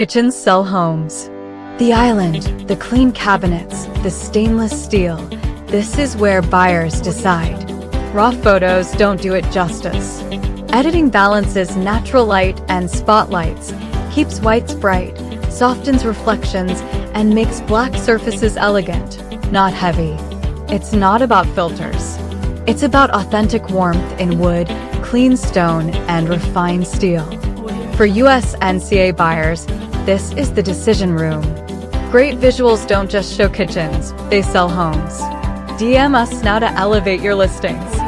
Kitchens sell homes. The island, the clean cabinets, the stainless steel. This is where buyers decide. Raw photos don't do it justice. Editing balances natural light and spotlights, keeps whites bright, softens reflections, and makes black surfaces elegant, not heavy. It's not about filters. It's about authentic warmth in wood, clean stone, and refined steel. For USNCA buyers, this is the decision room. Great visuals don't just show kitchens, they sell homes. DM us now to elevate your listings.